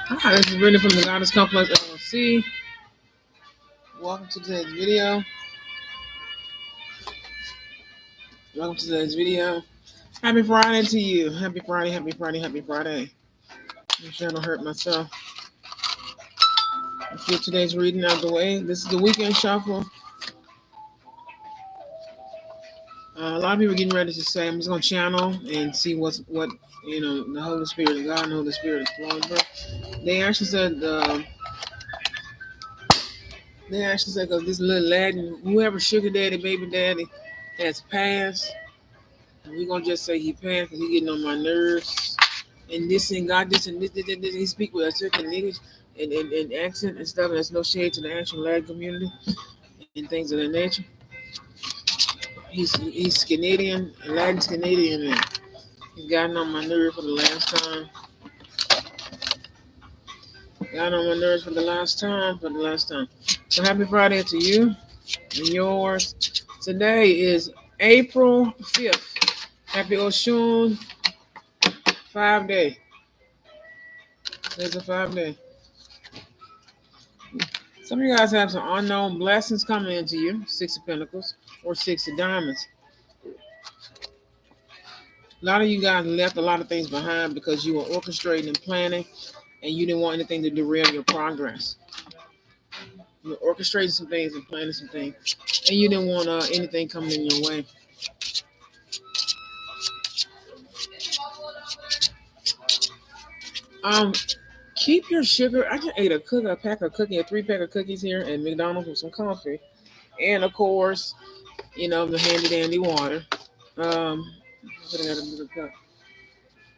Hi, this is Brenda from the Goddess Complex LLC. Welcome to today's video. Welcome to today's video. Happy Friday to you. Happy Friday, happy Friday, happy Friday. Make sure I don't hurt myself. Let's get today's reading out of the way. This is the weekend shuffle. A lot of people are getting ready to say, I'm just going to channel and see what the Holy Spirit of God and the Holy Spirit is flowing through. They actually said, because this little lad, whoever sugar daddy, baby daddy, has passed. We're gonna just say he passed because he getting on my nerves. And this and God, this and this. He speak with a certain English and accent and stuff. And there's no shade to the actual Latin community and things of that nature. He's Canadian, Latin's Canadian, and he's gotten on my nerves for the last time. Got on my nerves for the last time. So happy Friday to you and yours. Today is April 5th. Happy Oshun 5-day. There's a 5-day. Some of you guys have some unknown blessings coming into you. 6 of Pentacles or 6 of Diamonds. A lot of you guys left a lot of things behind because you were orchestrating and planning and you didn't want anything to derail your progress. You were orchestrating some things and planning some things and you didn't want anything coming in your way. Keep your sugar. I just ate a 3-pack of cookies here at McDonald's with some coffee. And of course, the handy dandy water. Putting out a little cup.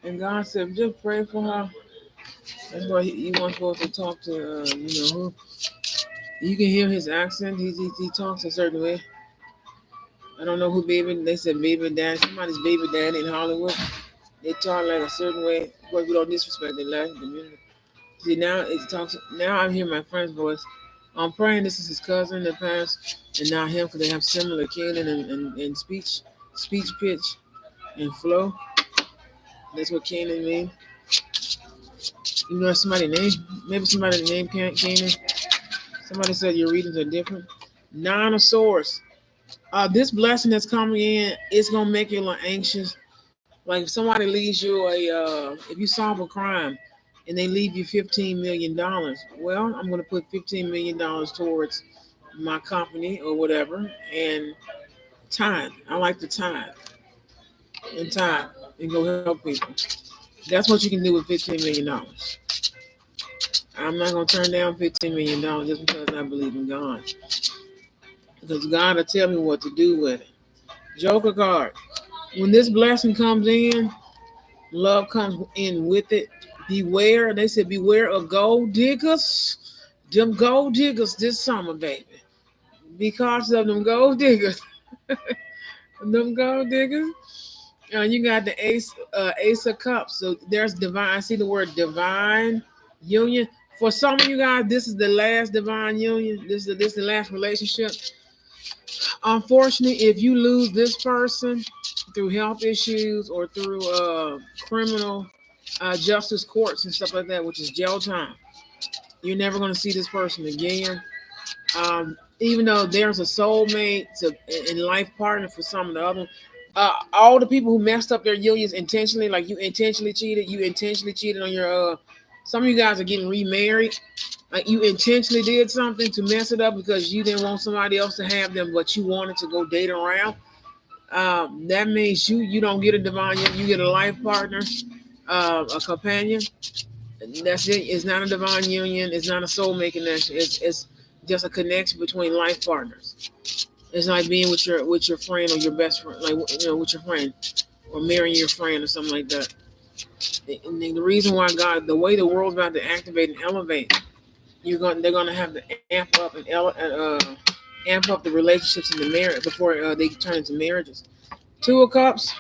And God said, just pray for her. That's why you weren't supposed to talk to, who. You can hear his accent. He talks a certain way. I don't know who they said baby dad. Somebody's baby dad in Hollywood. They talk like a certain way. Of course, we don't disrespect the Latin community. See, now I'm hearing my friend's voice. I'm praying this is his cousin that passed and not him because they have similar cadence and speech pitch and flow. That's what Canaan means. You know somebody's name? Maybe somebody's name Canaan. Somebody said your readings are different. 9 of Swords. This blessing that's coming in, it's gonna make you a little anxious. Like if somebody leaves you if you solve a crime and they leave you $15 million, well, I'm gonna put $15 million towards my company or whatever and time. I like the time and go help people. That's what you can do with $15 million. I'm not going to turn down $15 million just because I believe in God. Because God will tell me what to do with it. Joker card. When this blessing comes in, love comes in with it. Beware. They said beware of gold diggers. Them gold diggers this summer, baby. Because of them gold diggers. Them gold diggers. You got the Ace of Cups. So there's divine. I see the word divine union. For some of you guys, this is the last divine union. This is the last relationship. Unfortunately, if you lose this person through health issues or through criminal justice courts and stuff like that, which is jail time, you're never going to see this person again. Even though there's a soulmate and life partner for some of the other. All the people who messed up their unions intentionally, like you intentionally cheated on your some of you guys are getting remarried. Like you intentionally did something to mess it up because you didn't want somebody else to have them, but you wanted to go date around. That means you don't get a divine union, you get a life partner, a companion. That's it. It's not a divine union, it's not a soulmate connection. It's just a connection between life partners. It's like being with your friend or your best friend, like with your friend, or marrying your friend or something like that. And the reason why the way the world's about to activate and elevate, they're gonna have to amp up the relationships in the marriage before they turn into marriages. 2 of Cups,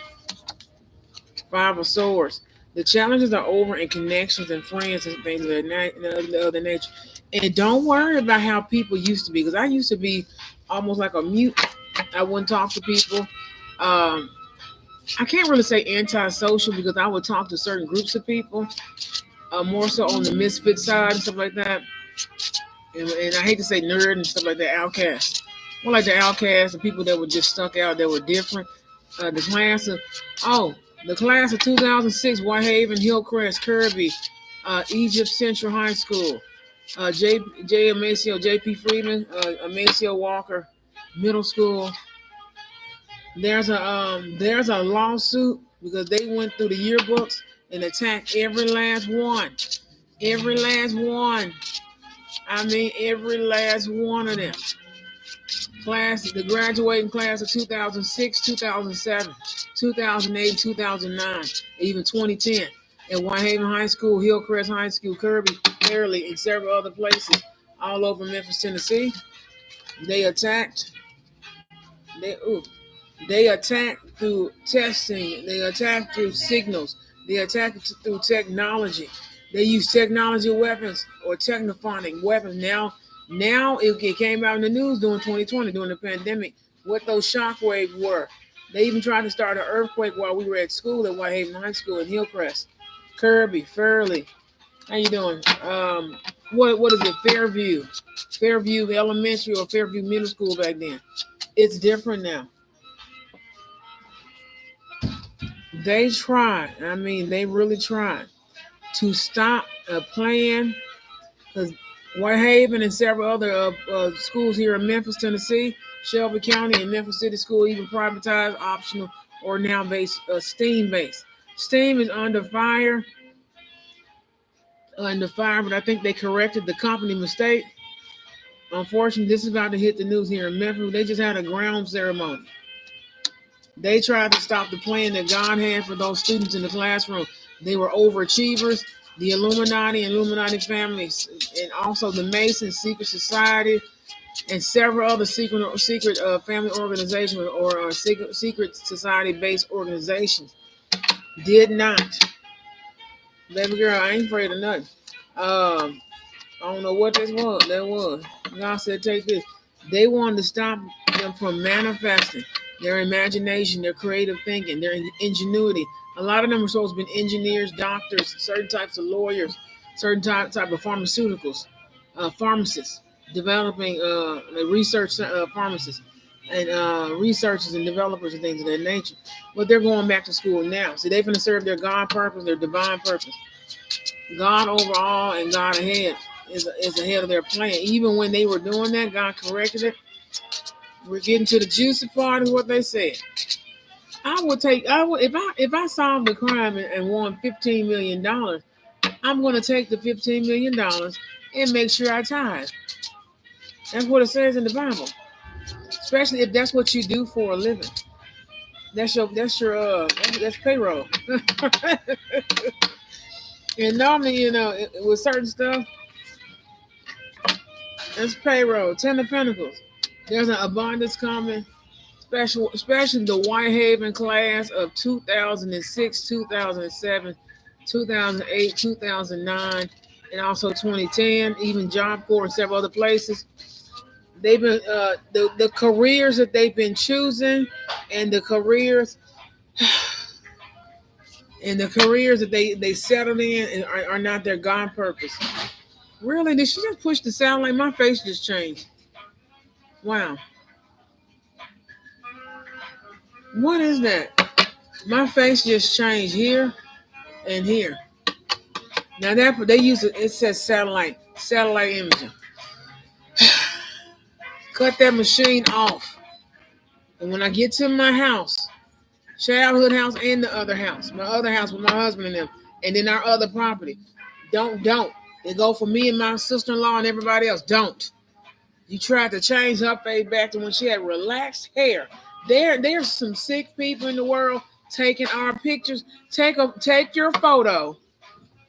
5 of Swords. The challenges are over in connections and friends and things of the other nature. And don't worry about how people used to be, because I used to be almost like a mute. I wouldn't talk to people. I can't really say antisocial because I would talk to certain groups of people. more so on the misfit side and stuff like that. And I hate to say nerd and stuff like that, outcast. More like the outcasts, the people that were just stuck out, that were different. The class of, oh, the class of 2006, Whitehaven, Hillcrest, Kirby, Egypt Central High School, J. Amacio, J.P. Freeman, Amacio Walker Middle School. There's a lawsuit because they went through the yearbooks and attacked every last one. Every last one. I mean, every last one of them. The graduating class of 2006, 2007, 2008, 2009, even 2010. At Whitehaven High School, Hillcrest High School, Kirby, Fairley, and several other places all over Memphis, Tennessee. They attacked. They ooh, they attacked through testing. They attacked through signals. They attacked through technology. They use technology weapons or technophonic weapons. Now it came out in the news during 2020, during the pandemic, what those shock waves were. They even tried to start an earthquake while we were at school at Whitehaven High School in Hillcrest, Kirby, Fairley. How you doing? What is it? Fairview Elementary or Fairview Middle School back then. It's different now. They tried. I mean, they really tried to stop a plan. Because Whitehaven and several other schools here in Memphis, Tennessee, Shelby County, and Memphis City School even privatized, optional, or now based STEAM based. STEAM is under fire, but I think they corrected the company mistake. Unfortunately, this is about to hit the news here in Memphis. They just had a ground ceremony. They tried to stop the plan that God had for those students in the classroom. They were overachievers. The Illuminati families, and also the Masons, secret society, and several other secret family organizations or secret society based organizations did not. Baby girl, I ain't afraid of nothing. I don't know what this was. That was. God said, take this. They wanted to stop them from manifesting their imagination, their creative thinking, their ingenuity. A lot of them are supposed to be engineers, doctors, certain types of lawyers, certain type of pharmaceuticals, pharmacists, developing research pharmacists, and researchers and developers and things of that nature. But they're going back to school now. So they're going to serve their God purpose, their divine purpose. God overall and God ahead is ahead of their plan. Even when they were doing that, God corrected it. We're getting to the juicy part of what they said. If I solved the crime and won $15 million, I'm going to take the $15 million and make sure I tithe. That's what it says in the Bible. Especially if that's what you do for a living. That's payroll. And normally, with certain stuff, it's payroll. Ten of Pentacles. There's an abundance coming. Especially the Whitehaven class of 2006, 2007, 2008, 2009, and also 2010, even Job Corps and several other places. They've been the careers that they've been choosing, and the careers that they settled in and are not their God purpose. Really, did she just push the sound like my face just changed? Wow, what is that? My face just changed here and here. Now that they use it says satellite imaging. Cut that machine off. And when I get to my house, childhood house and the other house, my other house with my husband and them, and then our other property, don't. They go for me and my sister-in-law and everybody else. Don't. You tried to change her face back to when she had relaxed hair. There's some sick people in the world taking our pictures. Take your photo.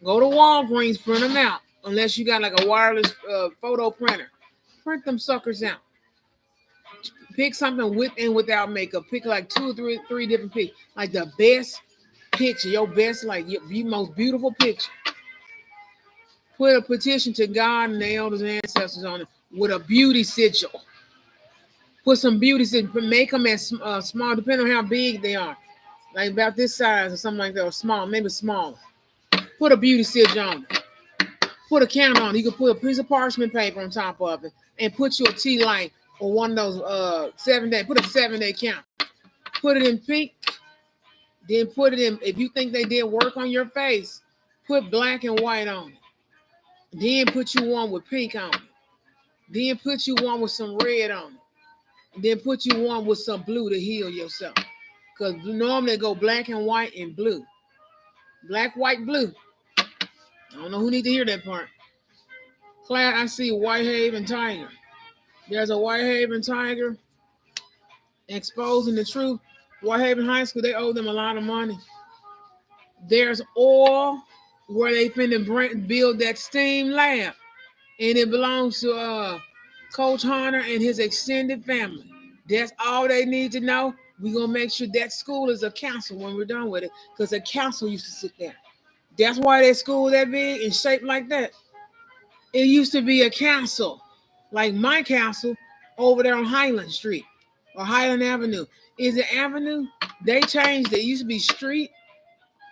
Go to Walgreens, print them out. Unless you got like a wireless photo printer. Print them suckers out. Pick something with and without makeup. Pick like two or three different pictures. Like the best picture, your best, like your most beautiful picture. Put a petition to God and the elders and ancestors on it with a beauty sigil. Put some beauty sigil. Make them as small, depending on how big they are. Like about this size or something like that, or small, maybe smaller. Put a beauty sigil on it. Put a candle on it. You can put a piece of parchment paper on top of it and put your tea light or one of those 7-day. Put a 7-day count. Put it in pink. Then put it in. If you think they did work on your face, put black and white on it. Then put you one with pink on it. Then put you one with some red on it. And then put you one with some blue to heal yourself. Because normally they go black and white and blue. Black, white, blue. I don't know who need to hear that part. Class, I see Whitehaven Tiger. There's a Whitehaven Tiger exposing the truth. Whitehaven High School, they owe them a lot of money. There's oil where they finna build that STEAM lab. And it belongs to Coach Hunter and his extended family. That's all they need to know. We're going to make sure that school is a council when we're done with it. Because a council used to sit there. That's why that school that big and shaped like that. It used to be a castle, like my castle over there on Highland Street or Highland Avenue. Is it Avenue? They changed it. It used to be Street,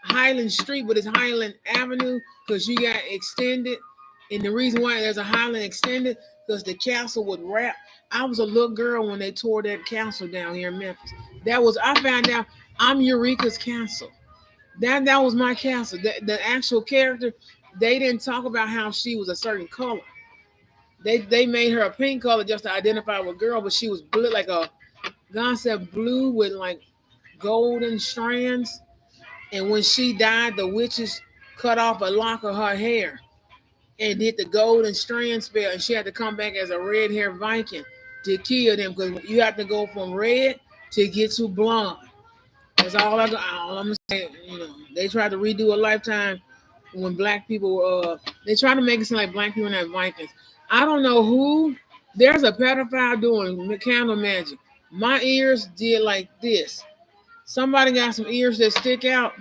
Highland Street, but it's Highland Avenue because you got extended. And the reason why there's a Highland extended because the castle would wrap. I was a little girl when they tore that castle down here in Memphis. I found out I'm Eureka's castle. That was my castle. The actual character, they didn't talk about how she was a certain color. They made her a pink color just to identify with girl, but she was blue, like a God said blue with like golden strands. And when she died, the witches cut off a lock of her hair and did the golden strand spell, and she had to come back as a red-haired Viking to kill them because you have to go from red to get to blonde. That's all I'm gonna say. They tried to redo a Lifetime when black people. They tried to make it seem like black people are not Vikings. I don't know who. There's a pedophile doing candle magic. My ears did like this. Somebody got some ears that stick out.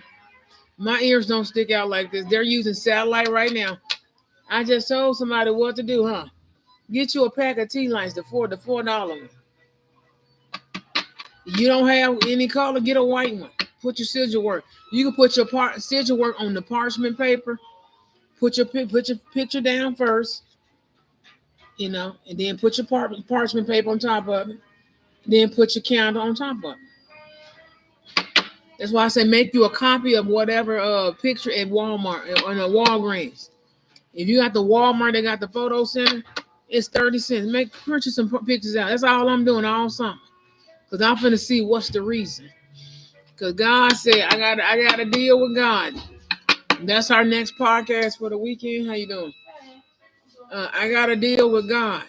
My ears don't stick out like this. They're using satellite right now. I just told somebody what to do, huh? Get you a pack of tea lights, the $4 one. You don't have any color, get a white one. Put your sigil work. You can put your sigil work on the parchment paper. Put your picture down first, and then put your parchment paper on top of it. Then put your candle on top of it. That's why I say make you a copy of whatever picture at Walmart or in a Walgreens. If you got the Walmart, they got the photo center. It's 30 cents. Purchase some pictures out. That's all I'm doing all summer. Because I'm finna see what's the reason. Because God said, I got to deal with God. That's our next podcast for the weekend. How you doing? I got to deal with God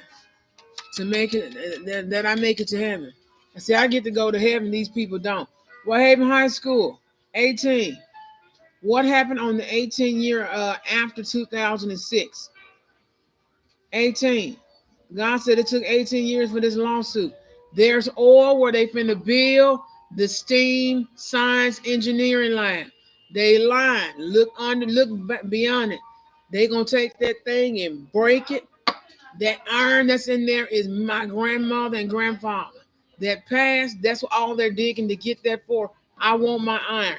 to make it, that I make it to heaven. I say, I get to go to heaven. These people don't. Whitehaven High School, 18. What happened on the 18 year after 2006? 18. God said it took 18 years for this lawsuit. There's oil where they finna build the STEAM science engineering lab. They lied. Look beyond it. They gonna take that thing and break it. That iron that's in there is my grandmother and grandfather. That past, that's all they're digging to get that for. I want my iron.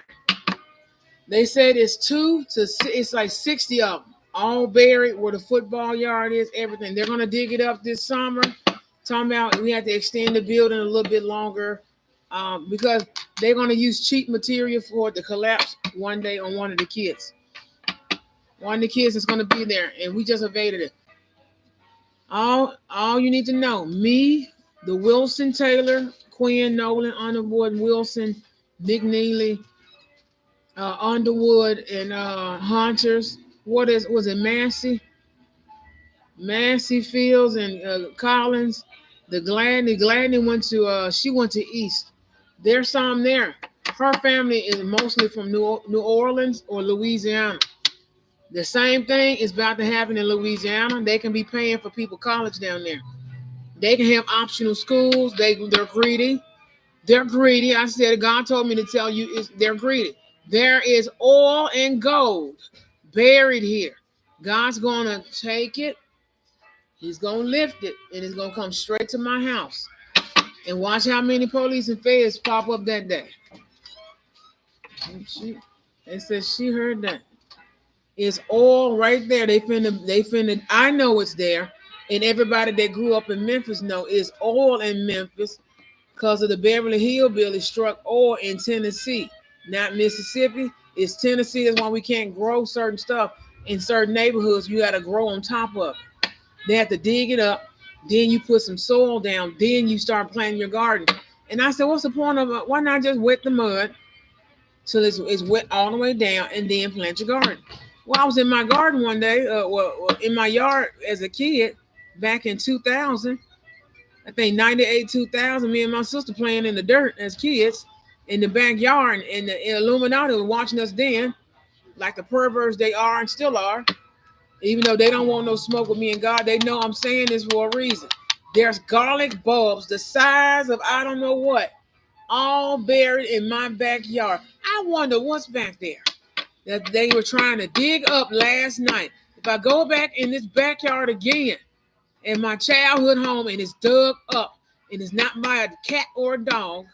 They said it's like 60 of them, all buried where the football yard is, everything. They're gonna dig it up this summer. Talking about we have to extend the building a little bit longer because they're gonna use cheap material for it to collapse one day on one of the kids. One of the kids is gonna be there, and we just evaded it. All you need to know, me, the Wilson Taylor, Quinn Nolan, Underwood, Wilson, McNeely, Underwood, and Hunters. Was it Massey Fields and Collins. The Gladney went to she went to East. There's some there. Her family is mostly from New Orleans or Louisiana. The same thing is about to happen in Louisiana. They can be paying for people college down there. They can have optional schools. They're greedy. They're greedy. I said God told me to tell you they're greedy. There is oil and gold buried here. God's gonna take it. He's gonna lift it, and it's gonna come straight to my house. And watch how many police and feds pop up that day. They said she heard that. It's all right there. They finna. I know it's there, and everybody that grew up in Memphis know it's oil in Memphis because of the Beverly Hillbillies struck oil in Tennessee, not Mississippi. It's Tennessee. That's why we can't grow certain stuff in certain neighborhoods. You got to grow on top of it. They have to dig it up. Then you put some soil down. Then you start planting your garden. And I said, what's the point of it? Why not just wet the mud till it's wet all the way down and then plant your garden? Well, I was in my garden one day, in my yard as a kid back in 2000. I think 98, 2000, me and my sister playing in the dirt as kids in the backyard, and the Illuminati were watching us then, like the perverts they are and still are. Even though they don't want no smoke with me and God, they know I'm saying this for a reason. There's garlic bulbs the size of I don't know what, all buried in my backyard. I wonder what's back there that they were trying to dig up last night. If I go back in this backyard again, in my childhood home, and it's dug up, and it's not by a cat or a dog,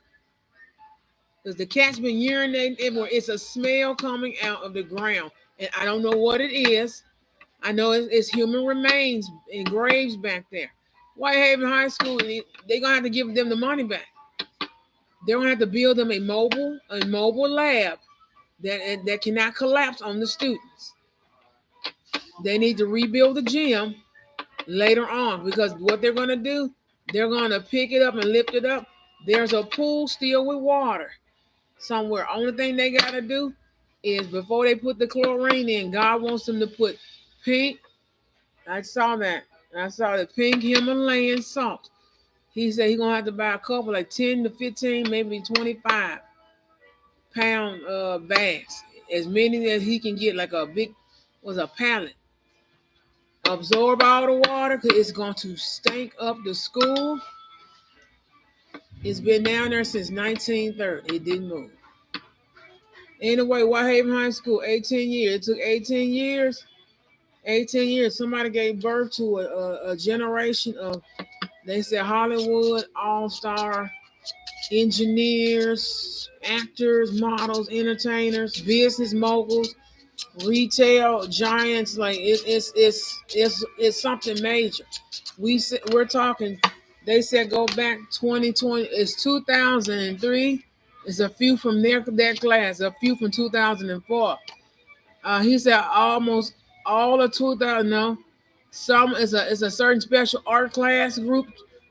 because the cat's been urinating everywhere. It's a smell coming out of the ground, and I don't know what it is. I know it's human remains in graves back there. Whitehaven High School, they're gonna have to give them the money back. They're gonna have to build them a mobile lab that cannot collapse on the students. They need to rebuild the gym later on, because what they're gonna do, they're gonna pick it up and lift it up. There's a pool still with water somewhere. Only thing they gotta do is before they put the chlorine in, God wants them to put pink. I saw that. I saw the pink Himalayan salt. He said he's gonna have to buy a couple, like 10 to 15, maybe 25 pound bags, as many as he can get, like a big was a pallet. Absorb all the water because it's going to stink up the school. It's been down there since 1930. It didn't move. Anyway, Whitehaven High School, 18 years. It took 18 years. 18 years. Somebody gave birth to a generation of, they said, Hollywood all-star engineers, actors, models, entertainers, business moguls, retail giants. Like it's something major. We're talking. They said go back 2020. It's 2003. It's a few from that class. A few from 2004. He said almost all of 2000. No, some is a certain special art class group.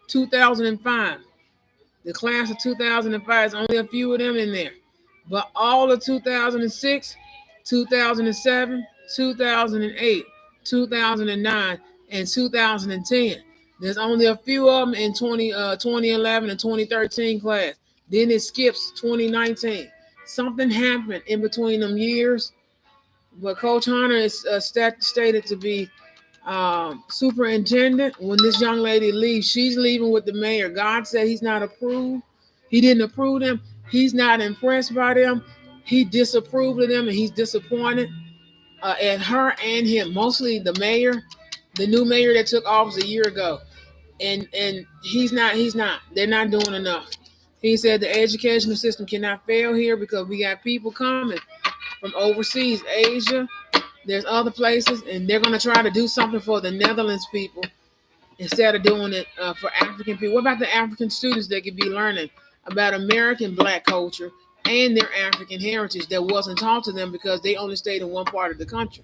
2005. The class of 2005 is only a few of them in there. But all of 2006, 2007, 2008, 2009, and 2010. There's only a few of them in 2011 and 2013 class. Then it skips 2019. Something happened in between them years. But Coach Hunter is stated to be superintendent. When this young lady leaves, she's leaving with the mayor. God said he's not approved. He didn't approve them. He's not impressed by them. He disapproved of them, and he's disappointed at her and him. Mostly the mayor, the new mayor that took office a year ago, and he's not. He's not. They're not doing enough. He said the educational system cannot fail here because we got people coming from overseas, Asia. There's other places, and they're going to try to do something for the Netherlands people instead of doing it for African people. What about the African students that could be learning about American Black culture and their African heritage that wasn't taught to them because they only stayed in one part of the country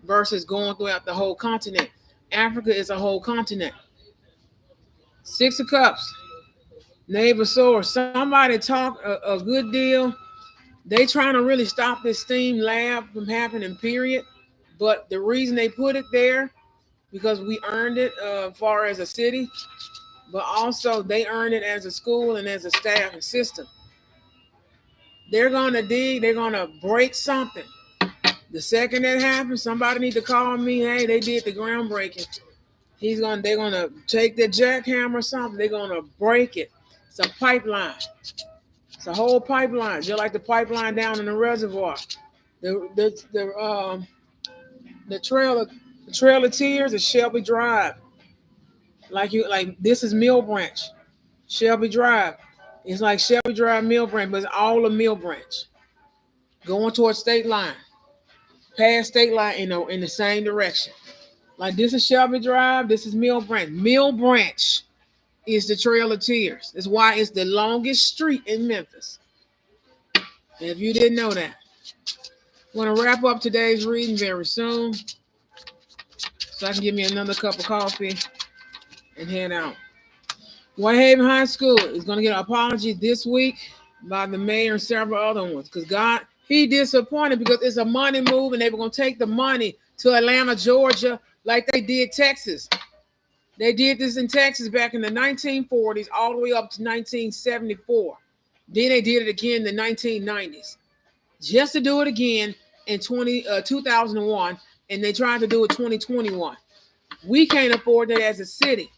versus going throughout the whole continent? Africa is a whole continent. Six of Cups, Neighbor Sore. Somebody talk a good deal. They trying to really stop this STEAM lab from happening, period. But the reason they put it there, because we earned it far as a city, but also they earned it as a school and as a staff and system. They're gonna dig, they're gonna break something. The second that happens, somebody need to call me. Hey, they did the groundbreaking. They're gonna take the jackhammer or something. They're gonna break it. It's a pipeline. It's a whole pipeline, just like the pipeline down in the reservoir. The trail of tears is Shelby Drive. Like this is Mill Branch, Shelby Drive. It's like Shelby Drive, Mill Branch, but it's all a Mill Branch going towards state line. past state line in the same direction. Like this is Shelby Drive, this is Mill Branch. Mill Branch is the Trail of Tears. That's why it's the longest street in Memphis. If you didn't know that. I'm going to wrap up today's reading very soon so I can give me another cup of coffee and head out. Whitehaven High School is going to get an apology this week by the mayor and several other ones because God, he disappointed because it's a money move and they were going to take the money to Atlanta, Georgia, like they did Texas. They did this in Texas back in the 1940s all the way up to 1974. Then they did it again in the 1990s. Just to do it again in 2001, and they tried to do it 2021. We can't afford that as a city.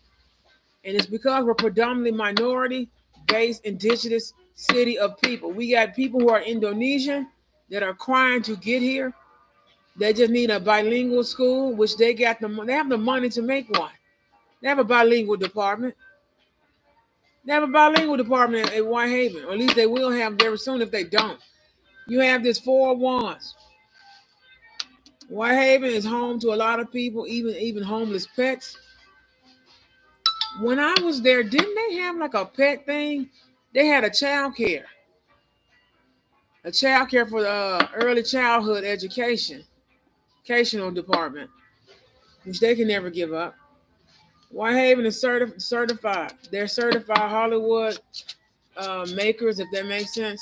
And it's because we're predominantly minority-based indigenous city of people. We got people who are Indonesian that are crying to get here. They just need a bilingual school, which they have the money to make one. They have a bilingual department. They have a bilingual department at Whitehaven, or at least they will have very soon if they don't. You have this 401s. Whitehaven is home to a lot of people, even homeless pets. When I was there, didn't they have like a pet thing? They had a child care for the early childhood educational department, which they can never give up. Whitehaven is certified. They're certified Hollywood makers, if that makes sense.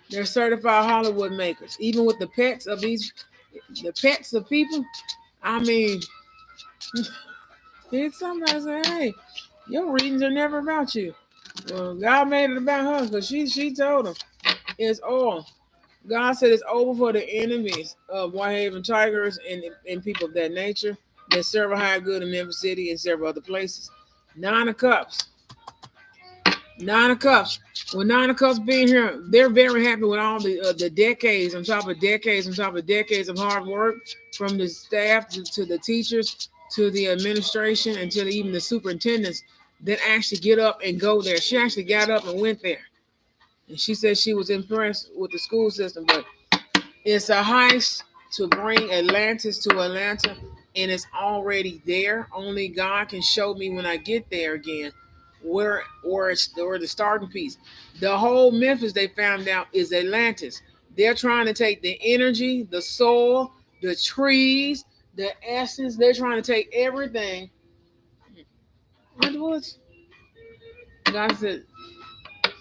They're certified Hollywood makers. Even with the pets of people. I mean, did somebody say, "Hey, your readings are never about you"? Well, God made it about her because she told him it's all. God said it's over for the enemies of Whitehaven Tigers and people of that nature that serve a high good in Memphis City and several other places. Nine of Cups. Nine of Cups. With Nine of Cups being here, they're very happy with all the decades on top of decades on top of decades of hard work from the staff to the teachers to the administration and to even the superintendents that actually get up and go there. She actually got up and went there. And she said she was impressed with the school system, but it's a heist to bring Atlantis to Atlanta, and it's already there. Only God can show me when I get there again where the starting piece. The whole Memphis they found out is Atlantis. They're trying to take the energy, the soil, the trees, the essence. They're trying to take everything. What? God said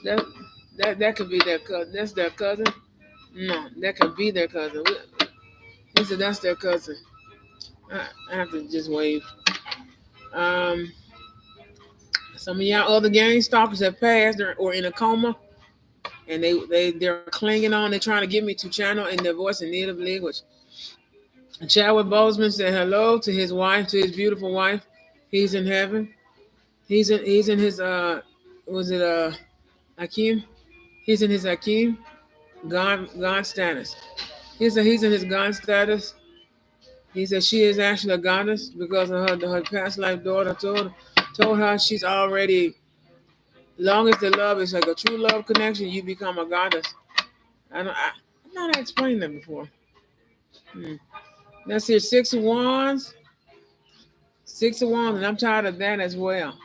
that that could be their cousin. That's their cousin. No, that could be their cousin. He said that's their cousin. I have to just wave. Um, some of y'all other gang stalkers have passed or in a coma, and they're clinging on. They're trying to get me to channel in their voice in native language. Chadwick Boseman said hello to his wife, to his beautiful wife. He's in heaven. He's in his was it Akeem? He's in his Akeem God status. He's in his God status. He said she is actually a goddess because of her past life daughter told her she's already, long as the love is like a true love connection, you become a goddess. I've not explained that before. Let's see, Six of Wands, and I'm tired of that as well.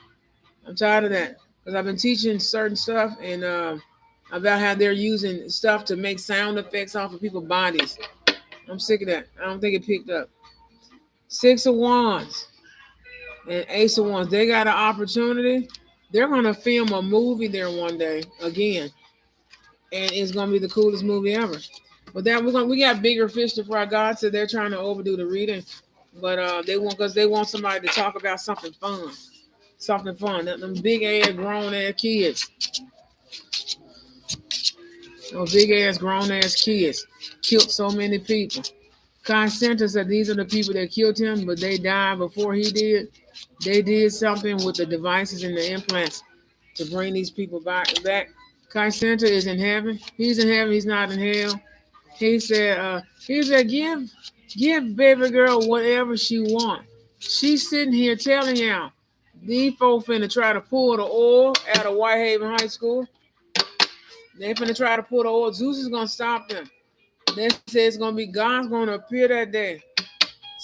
I'm tired of that because I've been teaching certain stuff and about how they're using stuff to make sound effects off of people's bodies. I'm sick of that. I don't think it picked up. Six of Wands and Ace of Wands. They got an opportunity. They're gonna film a movie there one day again, and it's gonna be the coolest movie ever. But that we got bigger fish to fry. God said they're trying to overdo the reading, but they want somebody to talk about something fun, something fun. Them big ass grown ass kids, those big ass grown ass kids killed so many people. Kai Center said these are the people that killed him, but they died before he did. They did something with the devices and the implants to bring these people back. Kai Center is in heaven. He's in heaven. He's not in hell. He said, give baby girl whatever she want. She's sitting here telling y'all, these folks finna try to pull the oil out of Whitehaven High School. They finna try to pull the oil. Zeus is gonna stop them. They say it's gonna be God's gonna appear that day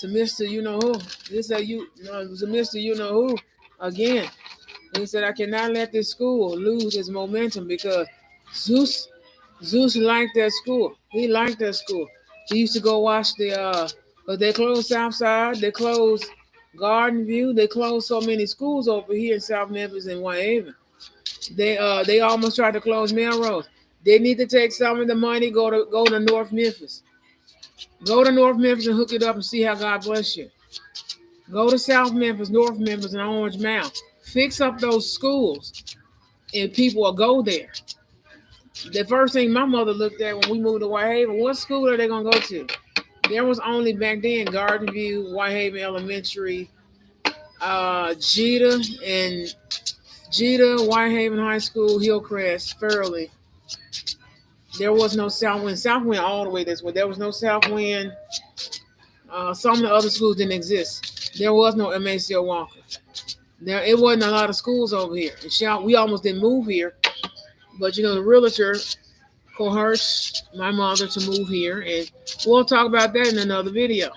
to Mister You Know Who. This you no, it was a Mister You Know Who again. He said I cannot let this school lose its momentum because Zeus Zeus liked that school. He liked that school. He used to go watch but they closed Southside, they closed Garden View, they closed so many schools over here in South Memphis and Whitehaven. They almost tried to close Melrose. They need to take some of the money, go to North Memphis. Go to North Memphis and hook it up and see how God bless you. Go to South Memphis, North Memphis, and Orange Mound. Fix up those schools, and people will go there. The first thing my mother looked at when we moved to Whitehaven, what school are they gonna go to? There was only back then Garden View, Whitehaven Elementary, Jita and Jita, Whitehaven High School, Hillcrest, Fairley. There was no Southwind. Southwind all the way this way. There was no Southwind. Some of the other schools didn't exist. There was no MACO Walker. It wasn't a lot of schools over here. And we almost didn't move here, but the realtor coerced my mother to move here, and we'll talk about that in another video.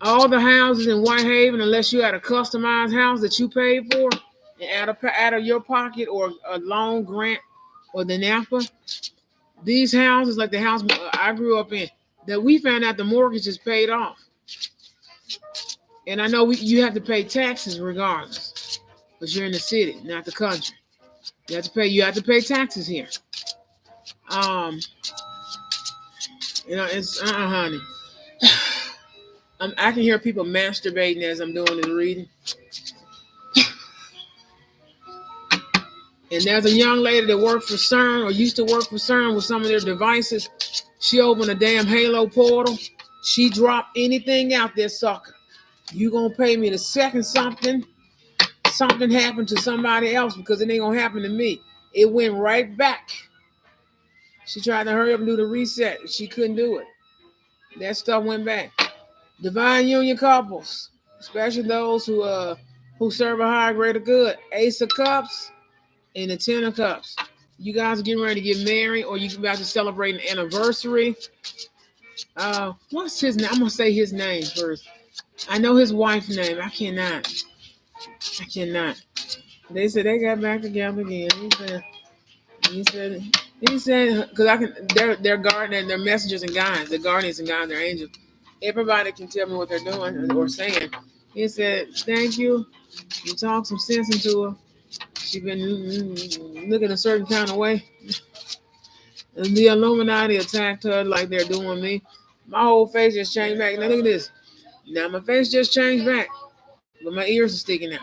All the houses in Whitehaven, unless you had a customized house that you paid for, and out of your pocket or a loan grant or the Napa, these houses, like the house I grew up in, that we found out the mortgage is paid off. And I know you have to pay taxes regardless, because you're in the city, not the country. You have to pay taxes here. It's honey. I can hear people masturbating as I'm doing this reading. And there's a young lady that worked for CERN or used to work for CERN with some of their devices. She opened a damn Halo portal. She dropped anything out there, sucker. You gonna pay me the second something happened to somebody else, because it ain't gonna happen to me. It went right back. She tried to hurry up and do the reset. She couldn't do it. That stuff went back. Divine union couples, especially those who serve a higher greater good. Ace of Cups and the Ten of Cups. You guys are getting ready to get married, or you about to celebrate an anniversary. What's his name? I'm gonna say his name first. I know his wife's name. I cannot. They said they got back together again. He said, because they're guardian, they're messengers and guides, they're guardians and guides, they're angels. Everybody can tell me what they're doing or saying. He said, thank you. You talked some sense into her. She been looking a certain kind of way. And the Illuminati attacked her like they're doing me. My whole face just changed back. Now look at this. Now my face just changed back, but my ears are sticking out.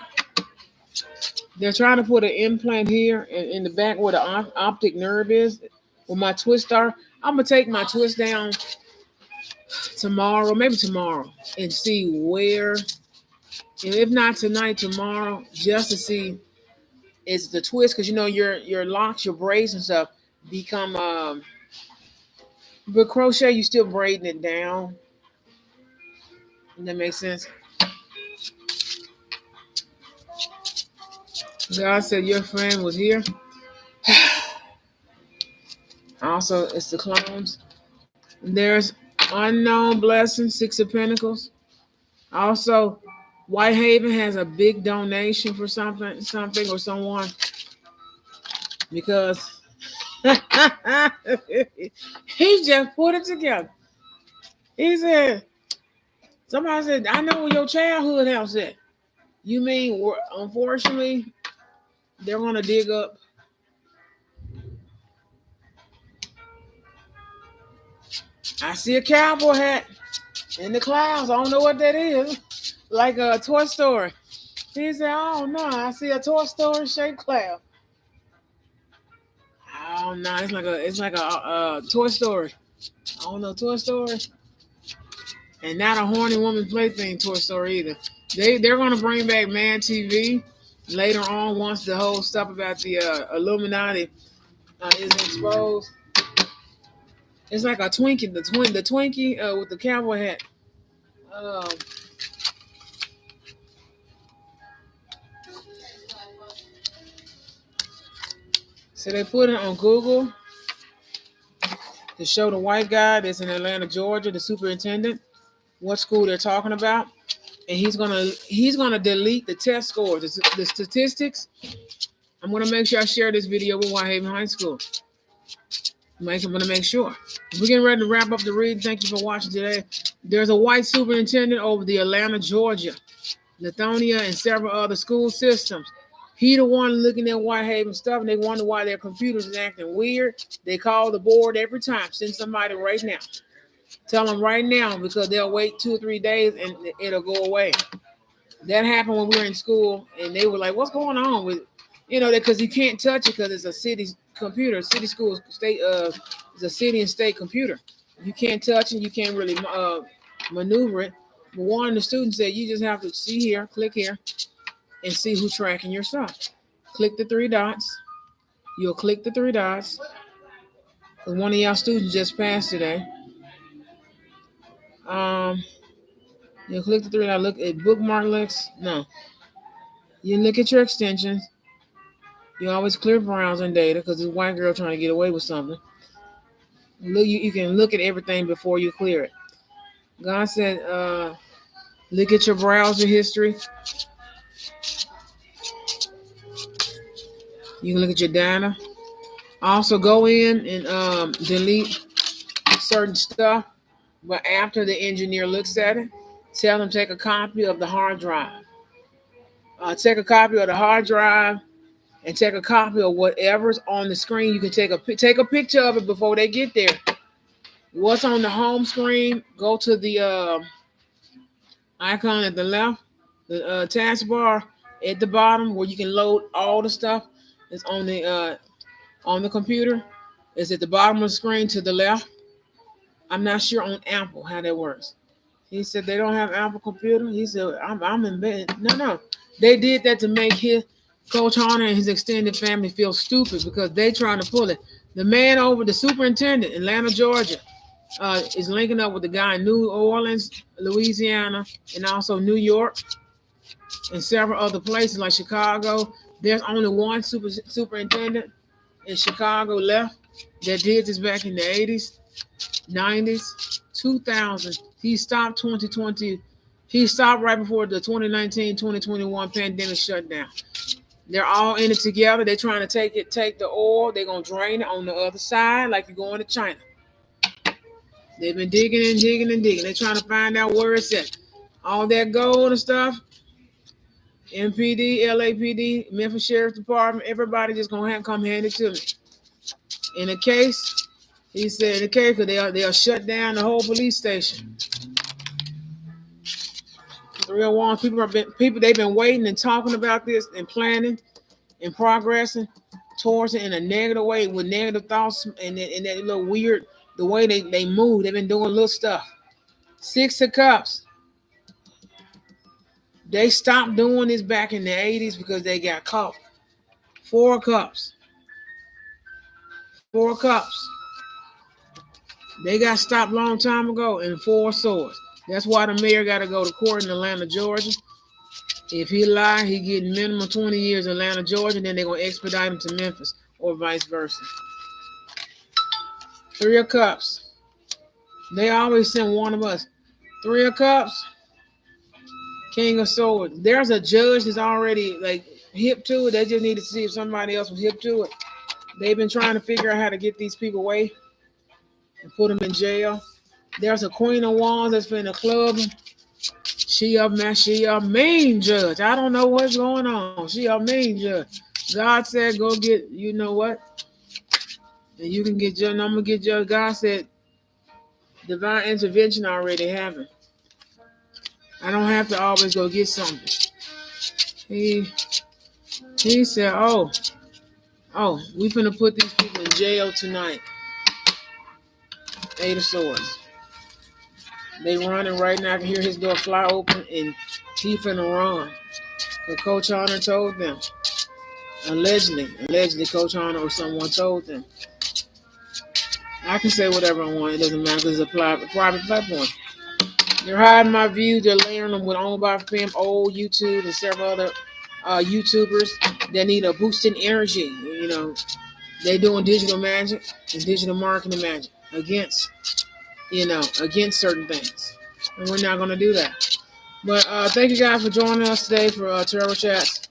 They're trying to put an implant here in the back where the optic nerve is, where my twist are. I'm gonna take my twist down tomorrow, maybe tomorrow, and see where. And if not tonight, tomorrow, just to see is the twist, because your locks, your braids and stuff become but crochet, you still braiding it down. Does that make sense? God said your friend was here. Also, it's the clones. There's unknown blessing, Six of Pentacles. Also, Whitehaven has a big donation for something or someone, because he just put it together. He said, somebody said, I know where your childhood house at. You mean, unfortunately, they're going to dig up. I see a cowboy hat in the clouds. I don't know what that is. Like a Toy Story. He said, oh no, I see a Toy Story shaped cloud. Oh no, it's like a Toy Story. I don't know, Toy Story. And not a horny woman plaything Toy Story either. They're gonna bring back Man TV later on once the whole stuff about the Illuminati is exposed. It's like a Twinkie, the Twinkie with the cowboy hat. Um, so they put it on Google. to show the white guy that's in Atlanta, Georgia, the superintendent, what school they're talking about, and he's gonna delete the test scores, the statistics. I'm gonna make sure I share this video with Whitehaven High School. I'm gonna make sure. We're getting ready to wrap up the read. Thank you for watching today. There's a white superintendent over the Atlanta, Georgia, Lithonia, and several other school systems. He the one looking at Whitehaven stuff, and they wonder why their computers is acting weird. They call the board every time. Send somebody right now. Tell them right now because they'll wait 2 or 3 days and it'll go away. That happened when we were in school, and they were like, "What's going on with?" Because you can't touch it because it's a city computer, city school, state. It's a city and state computer. You can't touch it. You can't really maneuver it. But one of the students said, "You just have to see here, click here, and see who's tracking your stuff. Click the 3 dots. You'll click the 3 dots. Because one of y'all students just passed today. Um, you'll click the 3 dots. Look at bookmark links. No, you look at your extensions. You always clear browsing data because this white girl trying to get away with something. You can look at everything before you clear it. God said, look at your browser history. You can look at your data. Also, go in and delete certain stuff. But after the engineer looks at it, tell them take a copy of the hard drive. Take a copy of the hard drive and take a copy of whatever's on the screen. You can take a picture of it before they get there. What's on the home screen? Go to the icon at the left, the taskbar at the bottom where you can load all the stuff that's on the computer. It's at the bottom of the screen to the left. I'm not sure on Apple how that works. He said they don't have Apple computer. He said I'm in bed. No, they did that to make his Coach Hunter and his extended family feel stupid because they trying to pull it. The man over the superintendent in Atlanta, Georgia, is linking up with the guy in New Orleans, Louisiana, and also New York, and several other places like Chicago. There's only one superintendent in Chicago left that did this back in the 80s, 90s, 2000. He stopped 2020. He stopped right before the 2019-2021 pandemic shut down. They're all in it together. They're trying to take the oil. They're going to drain it on the other side like you're going to China. They've been digging and digging and digging. They're trying to find out where it's at. All that gold and stuff, MPD, LAPD, Memphis Sheriff's Department, everybody just going to have to come hand it to me. In a case, he said, in a case, because they'll shut down the whole police station. 301 people, they've been waiting and talking about this and planning and progressing towards it in a negative way with negative thoughts and that little weird, the way they move. They've been doing little stuff. 6 of Cups. They stopped doing this back in the 80s because they got caught. 4 of Cups. 4 of Cups. They got stopped a long time ago. And 4 of Swords. That's why the mayor got to go to court in Atlanta, Georgia. If he lie, he get minimum 20 years in Atlanta, Georgia. Then they're going to expedite him to Memphis or vice versa. 3 of Cups. They always send one of us. 3 of Cups. King of Swords. There's a judge that's already hip to it. They just need to see if somebody else was hip to it. They've been trying to figure out how to get these people away and put them in jail. There's a Queen of Wands that's been in a club. She a mean judge. I don't know what's going on. She a mean judge. God said, go get, you know what? And you can get judged. I'm going to get judged. God said, divine intervention already happened. I don't have to always go get something. He said, oh, we finna put these people in jail tonight. 8 of Swords. They running right now. I can hear his door fly open and he finna run. But Coach Hunter told them. Allegedly, Coach Hunter or someone told them. I can say whatever I want. It doesn't matter because it's a private platform. They're hiding my views. They're layering them with owned by fam, old YouTube, and several other YouTubers that need a boost in energy. They're doing digital magic and digital marketing magic. against, against certain things. And we're not going to do that. But thank you guys for joining us today for Tarot Chats.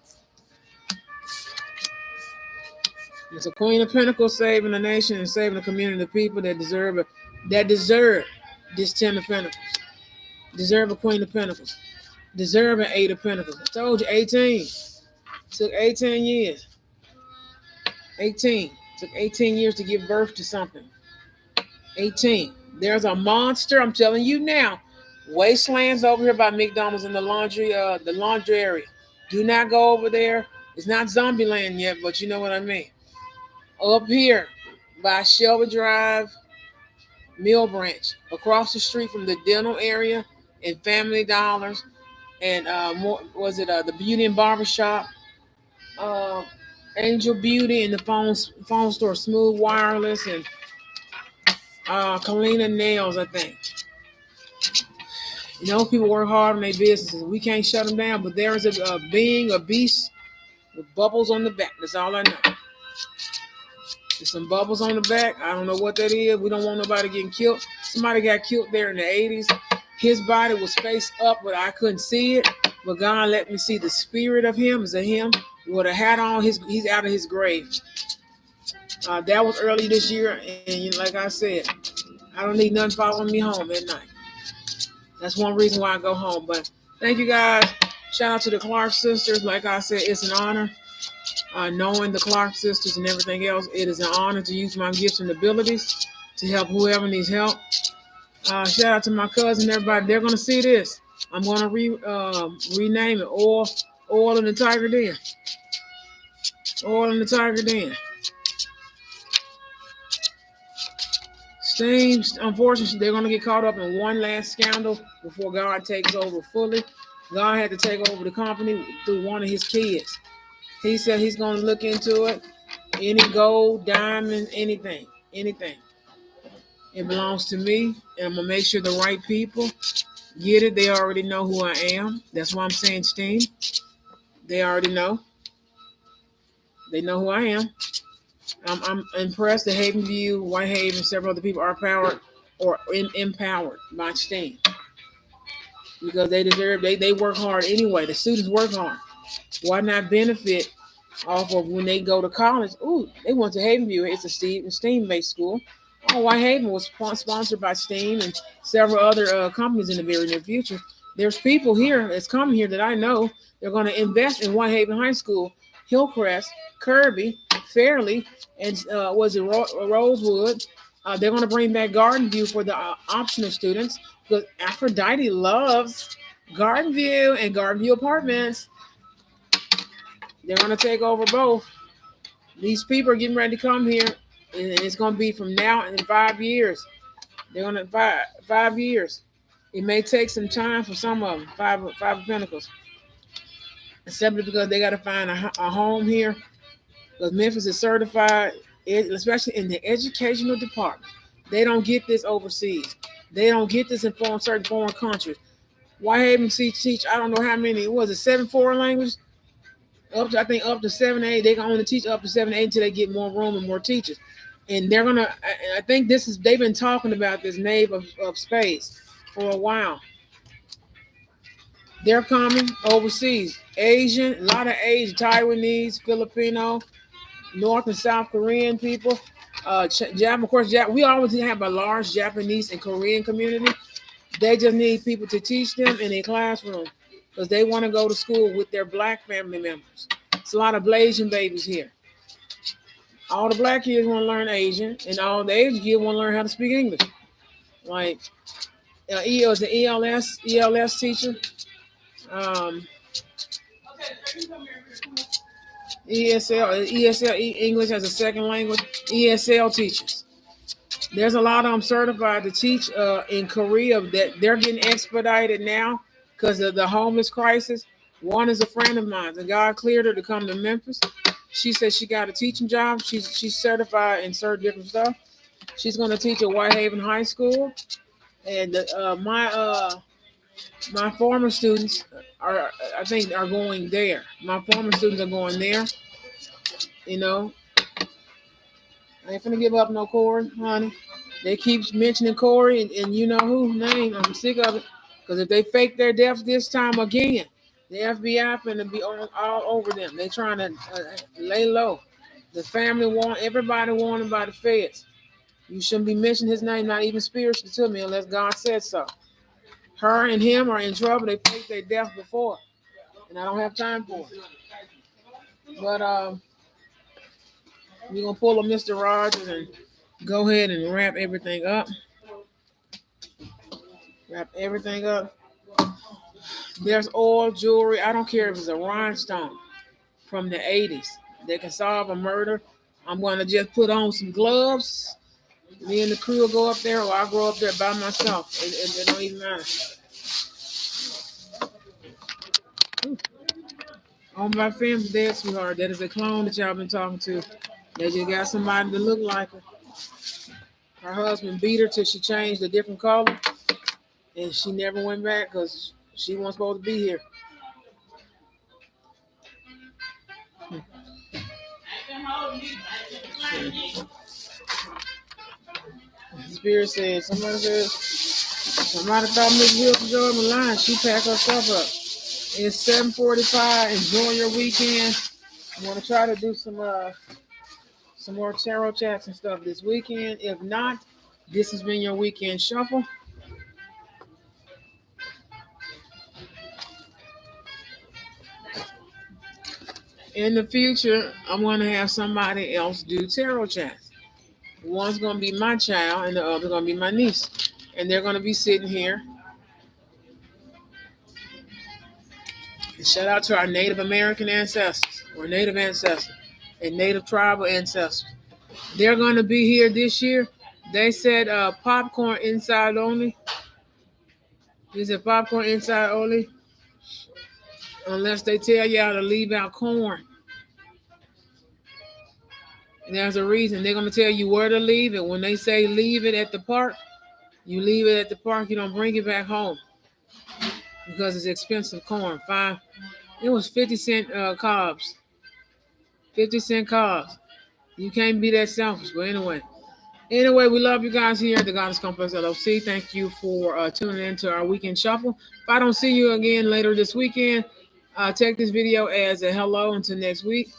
It's a Queen of Pentacles saving the nation and saving the community of people that deserve it, that deserve this Ten of Pentacles. Deserve a Queen of Pentacles. Deserve an Eight of Pentacles. I told you 18. Took 18 years. 18. Took 18 years to give birth to something. 18. There's a monster, I'm telling you now. Wastelands over here by McDonald's in the laundry area. Do not go over there. It's not zombie land yet, but you know what I mean. Up here by Shelby Drive, Mill Branch, across the street from the dental area and Family Dollars, and the Beauty and Barber Shop, uh, Angel Beauty, and the phone store, Smooth Wireless, and Kalina Nails, I think. People work hard on their businesses. We can't shut them down, but there is a being, a beast with bubbles on the back. That's all I know. There's some bubbles on the back. I don't know what that is. We don't want nobody getting killed. Somebody got killed there in the 80s. His body was face up, but I couldn't see it. But God let me see the spirit of him. Is a him with a hat on. He's out of his grave. That was early this year, and like I said, I don't need nothing following me home at night. That's one reason why I go home. But thank you guys. Shout out to the Clark sisters. Like I said, it's an honor. Knowing the Clark sisters and everything else, it is an honor to use my gifts and abilities to help whoever needs help. Shout out to my cousin, everybody. They're gonna see this. I'm gonna rename it Oil in the Tiger Den. Oil in the Tiger Den. Steam, unfortunately, they're gonna get caught up in one last scandal before God takes over fully. God had to take over the company through one of his kids. He said he's gonna look into it. Any gold, diamond, anything. It belongs to me, and I'm gonna make sure the right people get it. They already know who I am. That's why I'm saying Steam. They already know. They know who I am. I'm impressed that Haven View, Whitehaven, and several other people are powered or empowered by Steam. Because they deserve, they work hard anyway. The students work hard. Why not benefit off of when they go to college? Ooh, they went to Haven View. It's a STEAM-based school. Oh, Whitehaven was sponsored by Steam and several other companies in the very near future. There's people here that's coming here that I know. They're going to invest in Whitehaven High School, Hillcrest, Kirby, Fairleigh, and Rosewood. They're going to bring back Garden View for the optional students because Aphrodite loves Garden View and Garden View Apartments. They're going to take over both. These people are getting ready to come here, and it's going to be from now and in 5 years. They're going to 5 years. It may take some time for some of them, five of Pentacles, simply because they got to find a home here. Because Memphis is certified, especially in the educational department. They don't get this overseas. They don't get this in certain foreign countries. Whitehaven teach, I don't know how many, was it 7 foreign languages? Up to 7, 8. They can only teach up to 7, 8 until they get more room and more teachers. And they're gonna. I think they've been talking about this Knave of Spades for a while. They're coming overseas. Asian, a lot of Asian, Taiwanese, Filipino, North and South Korean people. Of course, we always have a large Japanese and Korean community. They just need people to teach them in a classroom because they want to go to school with their black family members. It's a lot of Blasian babies here. All the black kids want to learn Asian, and all the Asian kids want to learn how to speak English. Like is an ELS teacher. ESL English as a second language. ESL teachers. There's a lot of them certified to teach in Korea that they're getting expedited now because of the homeless crisis. One is a friend of mine, and God cleared her to come to Memphis. She said she got a teaching job. She's certified in certain different stuff. She's going to teach at Whitehaven High School, and my former students are going there. My former students are going there. I ain't finna give up no cord, honey. They keep mentioning Corey and you know who name. I'm sick of it. Because if they fake their deaths this time again, the FBI finna be on all over them. They trying to lay low. The family want everybody wanted by the feds. You shouldn't be mentioning his name, not even spiritually to me, unless God said so. Her and him are in trouble. They faked their death before, and I don't have time for it. But we're gonna pull a Mr. Rogers and go ahead and wrap everything up. Wrap everything up. There's oil jewelry. I don't care if it's a rhinestone from the 80s. They can solve a murder. I'm gonna just put on some gloves. Me and the crew will go up there, or I'll go up there by myself. It don't even matter. On my family dead, sweetheart. That is a clone that y'all been talking to. They just got somebody to look like her. Her husband beat her till she changed a different color, and she never went back because she wasn't supposed to be here. Spirit said, somebody thought Miss Wilson Jordan lying. She packed her stuff up. It's 7:45. Enjoy your weekend. I'm gonna try to do some more tarot chats and stuff this weekend. If not, this has been your weekend shuffle. In the future, I'm gonna have somebody else do tarot chats. One's gonna be my child, and the other gonna be my niece, and they're gonna be sitting here. And shout out to our Native American ancestors, or Native ancestors, and Native tribal ancestors. They're gonna be here this year. They said popcorn inside only. They said popcorn inside only, unless they tell y'all to leave out corn. And there's a reason. They're gonna tell you where to leave it. When they say leave it at the park, you leave it at the park. You don't bring it back home because it's expensive corn. It was 50 cent cobs. 50 cent cobs. You can't be that selfish. But anyway, we love you guys here at the Goddess Complex LLC. Thank you for tuning in to our weekend shuffle. If I don't see you again later this weekend, take this video as a hello until next week.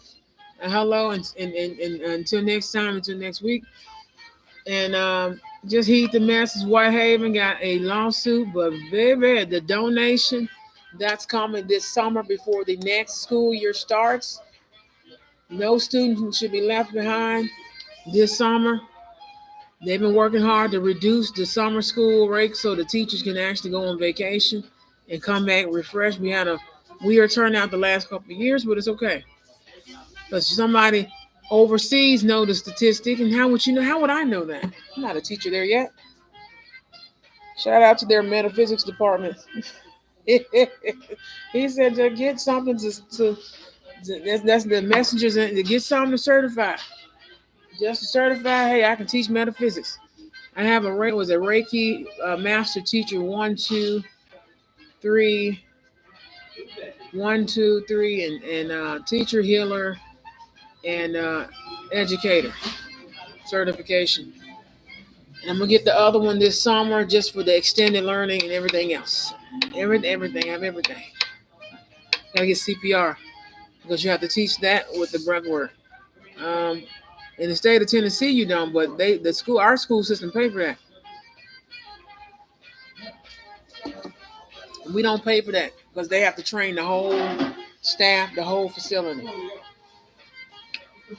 A hello and until next time, until next week. And just heed the message. Whitehaven got a lawsuit, but baby, the donation that's coming this summer before the next school year starts. No student should be left behind this summer. They've been working hard to reduce the summer school rate so the teachers can actually go on vacation and come back refreshed. We had a weird turnout the last couple of years, but it's okay. Because somebody overseas know the statistic, and how would you know? How would I know that? I'm not a teacher there yet. Shout out to their metaphysics department. He said to get something to that's the messengers and to get something to certify. Just to certify, hey, I can teach metaphysics. I have a Reiki master teacher 1, 2, 3, 1, 2, 3, and teacher healer and educator certification. And I'm gonna get the other one this summer just for the extended learning and everything else. Everything, I have everything. Gotta get CPR because you have to teach that with the breath work. Um, in the state of Tennessee, you don't, but our school system pay for that. We don't pay for that because they have to train the whole staff, the whole facility.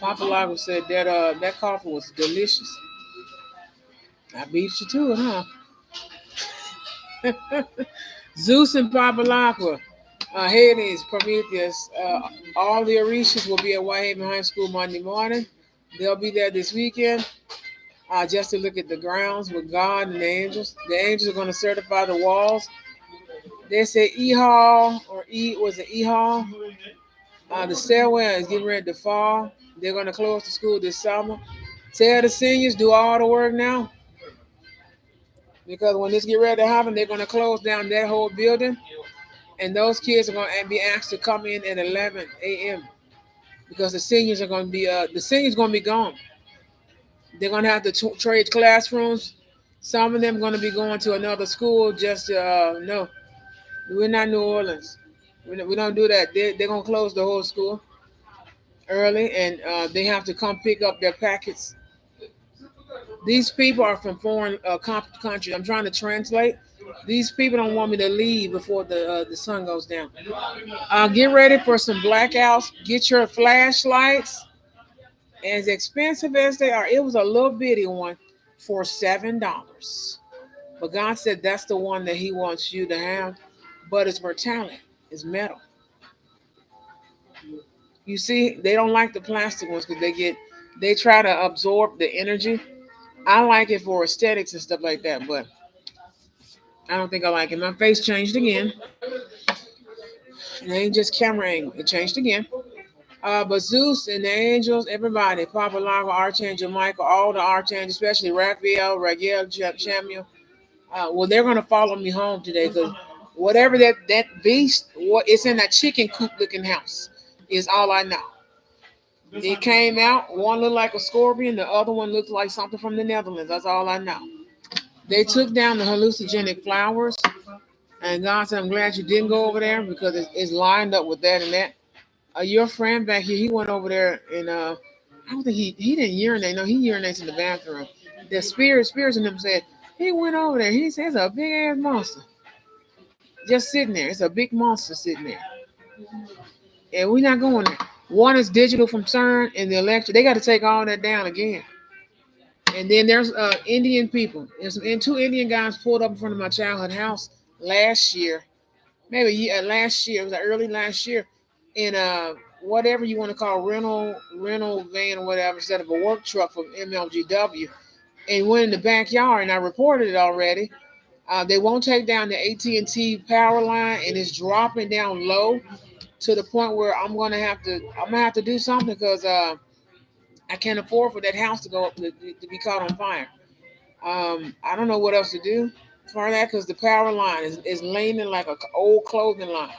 Papa Lago said that coffee was delicious. I beat you to it, huh? Zeus and Papa Lago. Hades, Prometheus. All the Orishas will be at Whitehaven High School Monday morning. They'll be there this weekend just to look at the grounds with God and the angels. The angels are going to certify the walls. They say E Hall or E Hall. The stairwell is getting ready to fall. They're going to close the school this summer. Tell the seniors do all the work now because when this get ready to happen, they're going to close down that whole building, and those kids are going to be asked to come in at 11 a.m. because the seniors are going to be gone. They're gonna have to trade classrooms. Some of them gonna be going to another school just to no. We're not New Orleans. We don't do that. They're gonna close the whole school early, and they have to come pick up their packets. These people are from foreign countries. I'm trying to translate. These people don't want me to leave before the sun goes down. Get ready for some blackouts. Get your flashlights. As expensive as they are, it was a little bitty one for $7. But God said that's the one that He wants you to have. But it's metallic. It's metal. You see, they don't like the plastic ones because they try to absorb the energy. I like it for aesthetics and stuff like that, but I don't think I like it. My face changed again. It ain't just camera angle. It changed again. But Zeus and the angels, everybody, Papa Lago, Archangel Michael, all the archangels, especially Raphael, Raguel, Samuel, well, they're gonna follow me home today because whatever that beast, what it's in that chicken coop looking house, is all I know. It came out. One looked like a scorpion, the other one looked like something from the Netherlands. That's all I know. They took down the hallucinogenic flowers, and God said, "I'm glad you didn't go over there because it's lined up with that and that." Your friend back here, he went over there and I don't think he didn't urinate. No, he urinates in the bathroom. The spirits in him said he went over there. He says a big ass monster just sitting there. It's a big monster sitting there, and we're not going there. One is digital from CERN and the electric. They got to take all that down again. And then there's Indian people. And two Indian guys pulled up in front of my childhood house last year, maybe last year. It was like early last year, in whatever you want to call rental van or whatever, instead of a work truck from MLGW, and went in the backyard. And I reported it already. They won't take down the AT&T power line, and it's dropping down low to the point where I'm gonna have to do something because I can't afford for that house to go up to be caught on fire. I don't know what else to do for that because the power line is leaning like an old clothing line.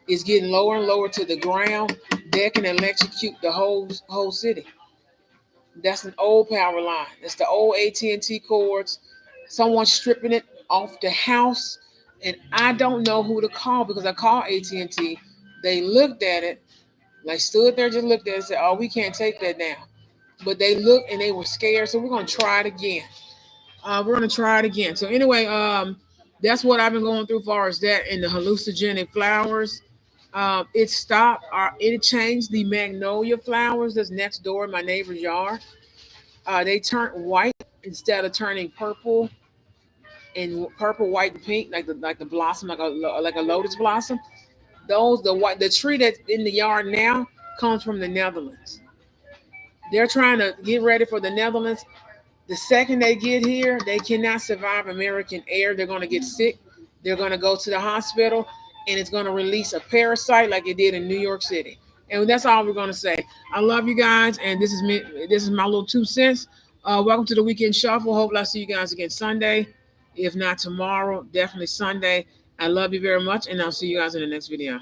It's getting lower and lower to the ground. That can electrocute the whole city. That's an old power line. It's the old AT&T cords. Someone's stripping it off the house, and I don't know who to call because I called AT&T. They looked at it, like stood there, just looked at it and said, "Oh, we can't take that down." But they looked and they were scared, so we're gonna try it again. We're gonna try it again. So anyway, that's what I've been going through, far as that and the hallucinogenic flowers. It stopped. It changed the magnolia flowers that's next door in my neighbor's yard. They turned white instead of turning purple and purple, white, and pink, like the blossom, like a lotus blossom. The tree that's in the yard now comes from the Netherlands. They're trying to get ready for the Netherlands. The second they get here, they cannot survive American air. They're going to get sick. They're going to go to the hospital, and it's going to release a parasite like it did in New York City. And that's all we're going to say. I love you guys, and this is me. This is my little 2 cents. Welcome to the weekend shuffle. Hopefully, I see you guys again Sunday. If not tomorrow, definitely Sunday. I love you very much, and I'll see you guys in the next video.